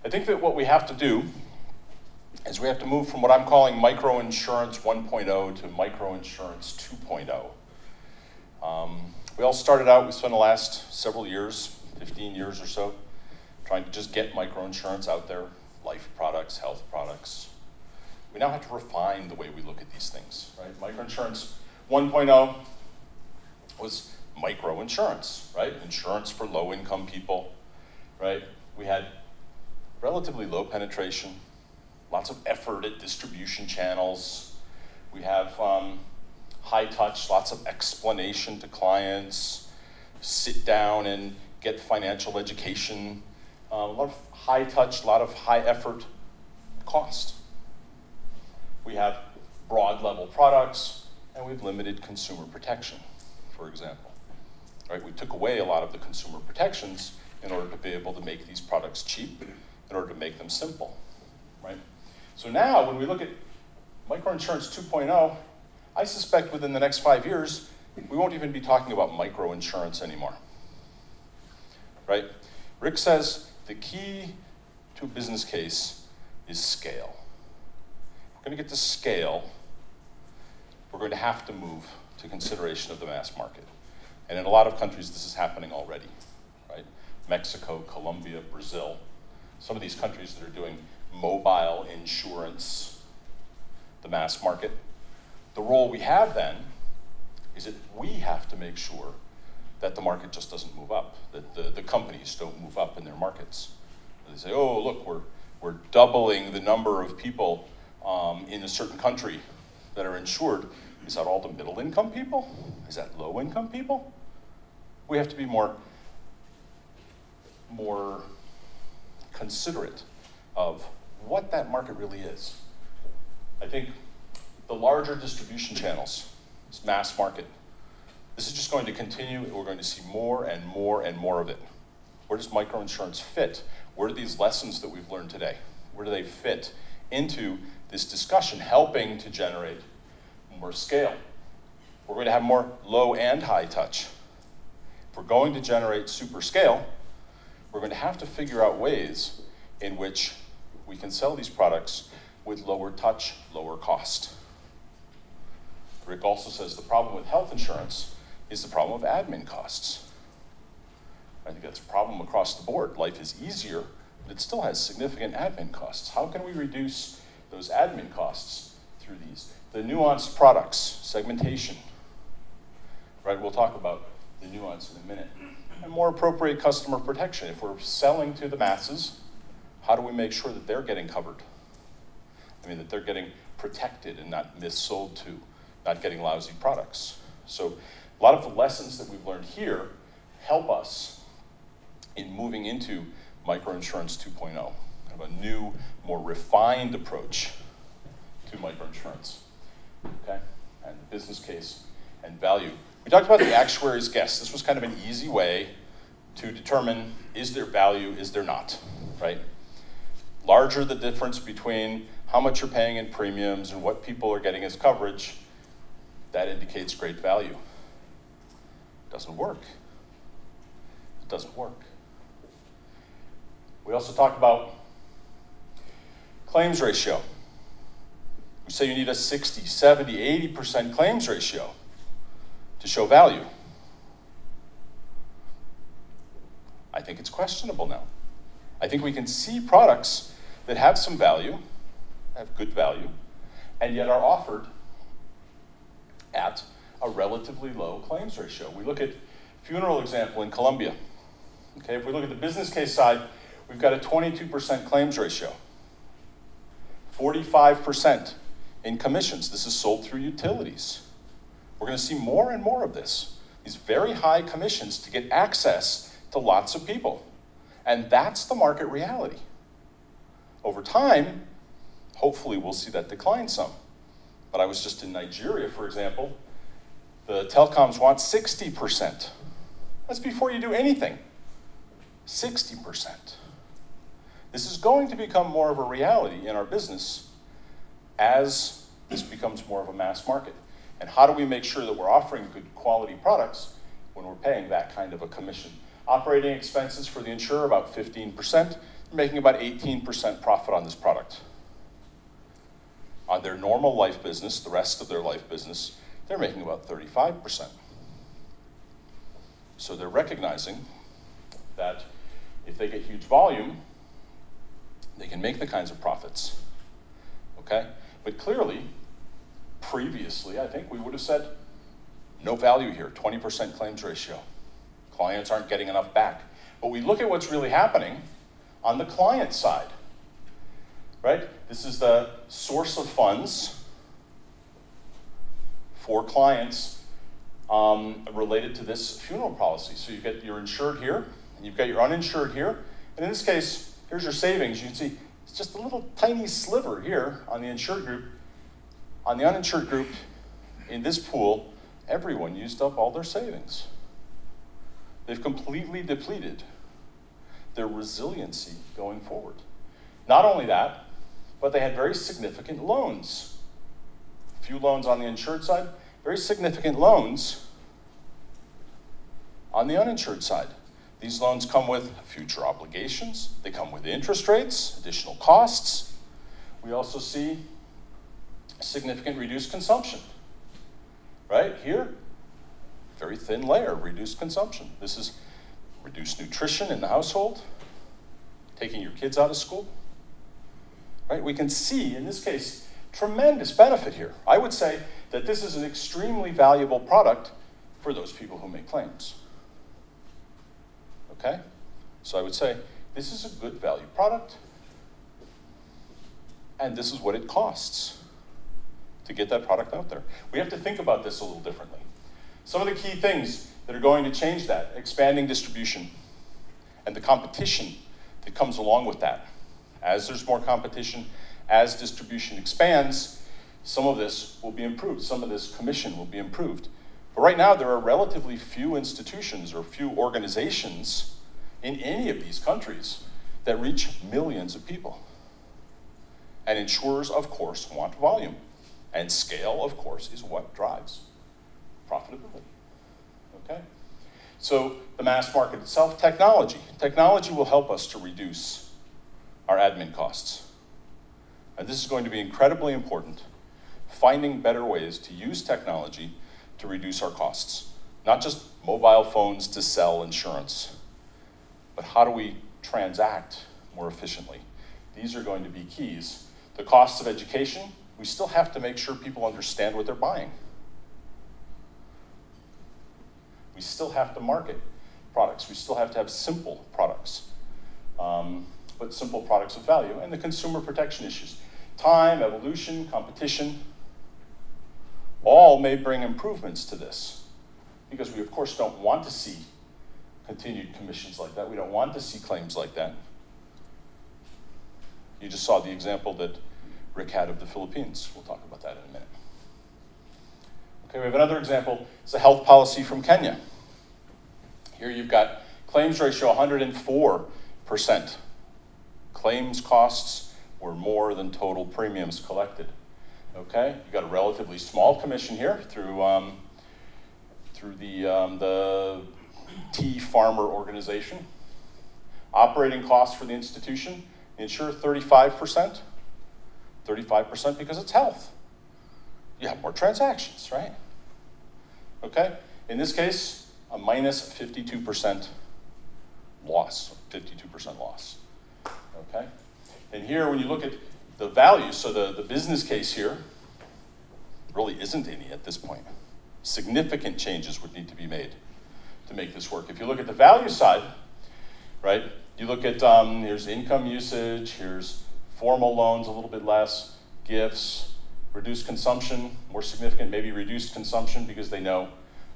I think that what we have to do is we have to move from what I'm calling microinsurance 1.0 to microinsurance 2.0. We all started out, we spent the last several years, 15 years or so, trying to just get microinsurance out there, life products, health products. We now have to refine the way we look at these things, right? Microinsurance 1.0 was microinsurance, right? Insurance for low-income people, right? We had relatively low penetration, lots of effort at distribution channels. We have high touch, lots of explanation to clients, sit down and get financial education, a lot of high touch, a lot of high effort, cost. We have broad level products, and we've limited consumer protection, for example. Right? We took away a lot of the consumer protections in order to be able to make these products cheap, in order to make them simple, right? So now, when we look at microinsurance 2.0, I suspect within the next 5 years, we won't even be talking about microinsurance anymore, right? Rick says the key to a business case is scale. If we're going to get to scale, we're going to have to move to consideration of the mass market. And in a lot of countries, this is happening already, right? Mexico, Colombia, Brazil, some of these countries that are doing mobile insurance, the mass market. The role we have then is that we have to make sure that the market just doesn't move up, that the companies don't move up in their markets. They say, oh, look, we're doubling the number of people in a certain country that are insured. Is that all the middle income people? Is that low income people? We have to be more considerate of what that market really is. I think the larger distribution channels, this mass market, this is just going to continue. We're going to see more and more and more of it. Where does microinsurance fit? Where do these lessons that we've learned today, where do they fit into this discussion, helping to generate more scale? We're going to have more low and high touch. If we're going to generate super scale, we're going to have to figure out ways in which we can sell these products with lower touch, lower cost. Rick also says the problem with health insurance is the problem of admin costs. I think that's a problem across the board. Life is easier, but it still has significant admin costs. How can we reduce those admin costs through these? The nuanced products, segmentation, right? We'll talk about the nuance in a minute. And more appropriate customer protection. If we're selling to the masses, how do we make sure that they're getting covered? I mean, that they're getting protected and not missold to, not getting lousy products. So a lot of the lessons that we've learned here help us in moving into microinsurance 2.0, kind of a new, more refined approach to microinsurance, okay? And the business case and value. We talked about the actuary's guess. This was kind of an easy way to determine, is there value, is there not, right? Larger the difference between how much you're paying in premiums and what people are getting as coverage, that indicates great value. It doesn't work. It doesn't work. We also talked about claims ratio. We say you need a 60, 70, 80% claims ratio to show value. I think it's questionable now. I think we can see products that have some value, have good value, and yet are offered at a relatively low claims ratio. We look at funeral example in Colombia. Okay, if we look at the business case side, we've got a 22% claims ratio, 45% in commissions. This is sold through utilities. We're going to see more and more of this. These very high commissions to get access to lots of people. And that's the market reality. Over time, hopefully we'll see that decline some. But I was just in Nigeria, for example. The telecoms want 60%. That's before you do anything. 60%. This is going to become more of a reality in our business as this becomes more of a mass market. And how do we make sure that we're offering good quality products when we're paying that kind of a commission? Operating expenses for the insurer, about 15%. making about 18% profit on this product. On their normal life business, the rest of their life business, they're making about 35%. So they're recognizing that if they get huge volume, they can make the kinds of profits, okay? But clearly, previously, I think we would have said, no value here, 20% claims ratio. Clients aren't getting enough back. But we look at what's really happening on the client side, right? This is the source of funds for clients related to this funeral policy. So you've got your insured here, and you've got your uninsured here. And in this case, here's your savings. You can see it's just a little tiny sliver here on the insured group. On the uninsured group, in this pool, everyone used up all their savings. They've completely depleted their resiliency going forward. Not only that, but they had very significant loans. A few loans on the insured side, very significant loans on the uninsured side. These loans come with future obligations. They come with interest rates, additional costs. We also see significant reduced consumption. Right here, very thin layer, reduced consumption. This is reduced nutrition in the household, taking your kids out of school. Right? We can see, in this case, tremendous benefit here. I would say that this is an extremely valuable product for those people who make claims. Okay? So I would say this is a good value product, and this is what it costs to get that product out there. We have to think about this a little differently. Some of the key things that are going to change that, expanding distribution and the competition that comes along with that. As there's more competition, as distribution expands, some of this will be improved. Some of this commission will be improved. But right now, there are relatively few institutions or few organizations in any of these countries that reach millions of people. And insurers, of course, want volume. And scale, of course, is what drives profitability. Okay? So the mass market itself, technology. Technology will help us to reduce our admin costs. And this is going to be incredibly important, finding better ways to use technology to reduce our costs. Not just mobile phones to sell insurance, but how do we transact more efficiently? These are going to be keys. The costs of education, we still have to make sure people understand what they're buying. We still have to market products. We still have to have simple products, but simple products of value. And the consumer protection issues. Time, evolution, competition, all may bring improvements to this, because we, of course, don't want to see continued commissions like that. We don't want to see claims like that. You just saw the example that Rick had of the Philippines. We'll talk about that in a minute. Okay, we have another example. It's a health policy from Kenya. Here you've got claims ratio 104%. Claims costs were more than total premiums collected. Okay, you got a relatively small commission here through the tea farmer organization. Operating costs for the institution, the insurer 35%. 35% because it's health. You have more transactions, right? Okay, in this case, a minus 52% loss, 52% loss. Okay, and here when you look at the value, so the business case here really isn't any at this point. Significant changes would need to be made to make this work. If you look at the value side, right, you look at, here's income usage, here's formal loans, a little bit less, gifts, reduced consumption, more significant, maybe reduced consumption because they know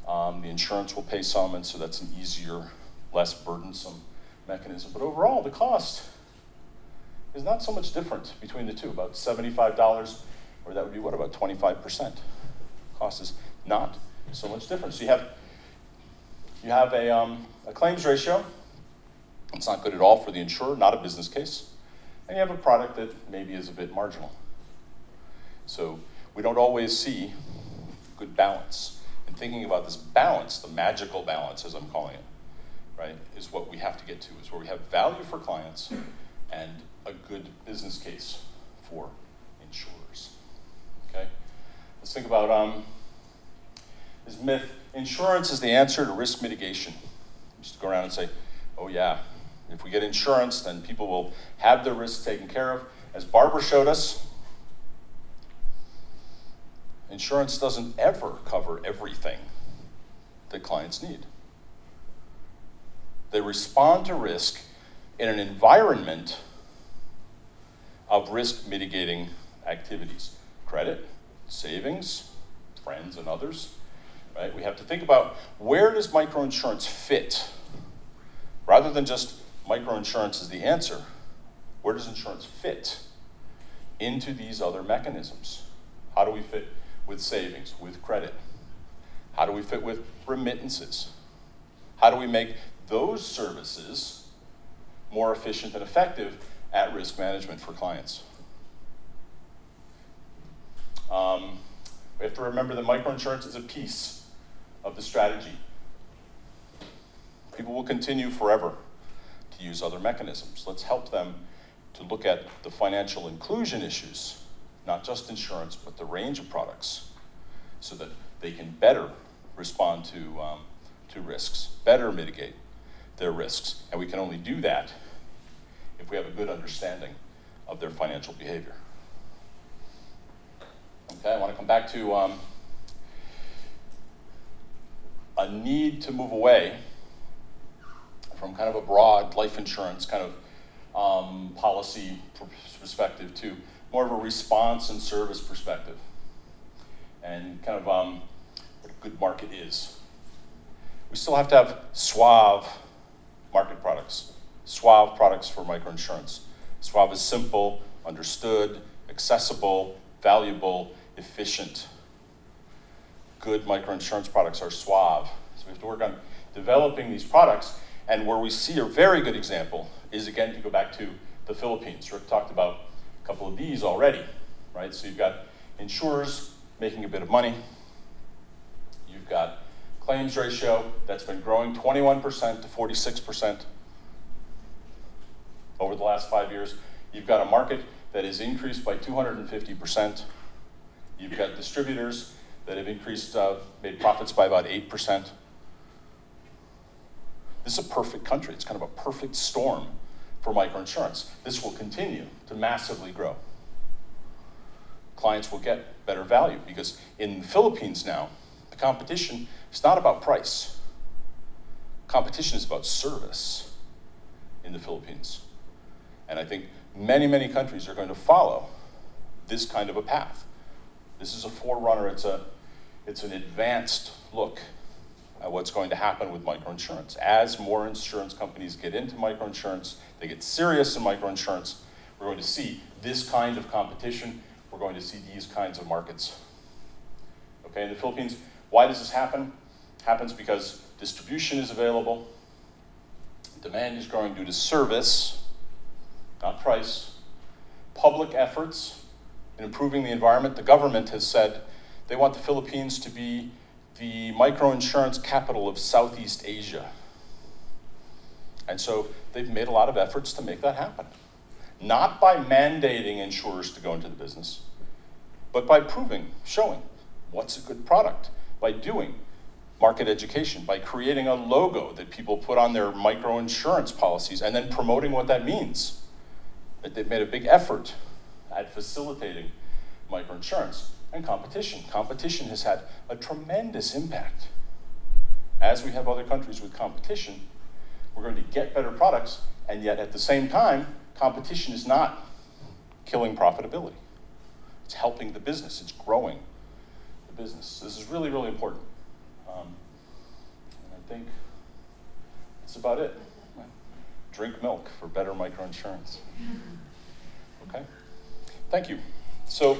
the insurance will pay some, and so that's an easier, less burdensome mechanism. But overall, the cost is not so much different between the two, about $75, or that would be what, about 25%. Cost is not so much different. So you have a claims ratio. It's not good at all for the insurer, not a business case. And you have a product that maybe is a bit marginal. So we don't always see good balance. And thinking about this balance, the magical balance as I'm calling it, right, is what we have to get to, is where we have value for clients and a good business case for insurers. Okay? Let's think about this myth. Insurance is the answer to risk mitigation. Just go around and say, oh yeah, if we get insurance, then people will have their risks taken care of. As Barbara showed us, insurance doesn't ever cover everything that clients need. They respond to risk in an environment of risk mitigating activities. Credit, savings, friends and others, right? We have to think about, where does microinsurance fit? Rather than just microinsurance is the answer, where does insurance fit into these other mechanisms? How do we fit with savings, with credit? How do we fit with remittances? How do we make those services more efficient and effective at risk management for clients? We have to remember that microinsurance is a piece of the strategy. People will continue forever to use other mechanisms. Let's help them to look at the financial inclusion issues, not just insurance, but the range of products, so that they can better respond to risks, better mitigate their risks. And we can only do that if we have a good understanding of their financial behavior. Okay, I want to come back to a need to move away from kind of a broad life insurance kind of policy perspective to more of a response and service perspective, and kind of what a good market is. We still have to have suave market products, suave products for microinsurance. Suave is simple, understood, accessible, valuable, efficient. Good microinsurance products are suave. So we have to work on developing these products. And where we see a very good example is, again, to go back to the Philippines. Rick talked about a couple of these already, right? So you've got insurers making a bit of money. You've got claims ratio that's been growing 21% to 46% over the last 5 years. You've got a market that has increased by 250%. You've got distributors that have increased, made profits by about 8%. This is a perfect country. It's kind of a perfect storm for microinsurance. This will continue to massively grow. Clients will get better value because in the Philippines now, the competition is not about price. Competition is about service in the Philippines. And I think many, many countries are going to follow this kind of a path. This is a forerunner. It's an advanced look at what's going to happen with microinsurance. As more insurance companies get into microinsurance, they get serious in microinsurance, we're going to see this kind of competition. We're going to see these kinds of markets. Okay, in the Philippines, why does this happen? It happens because distribution is available, demand is growing due to service, not price. Public efforts in improving the environment. The government has said they want the Philippines to be the microinsurance capital of Southeast Asia. And so they've made a lot of efforts to make that happen. Not by mandating insurers to go into the business, but by proving, showing what's a good product, by doing market education, by creating a logo that people put on their microinsurance policies and then promoting what that means. They've made a big effort at facilitating microinsurance. And competition. Competition has had a tremendous impact. As we have other countries with competition, we're going to get better products, and yet at the same time, competition is not killing profitability. It's helping the business, it's growing the business. This is really, really important. And I think that's about it. Drink milk for better microinsurance. Okay? Thank you. So,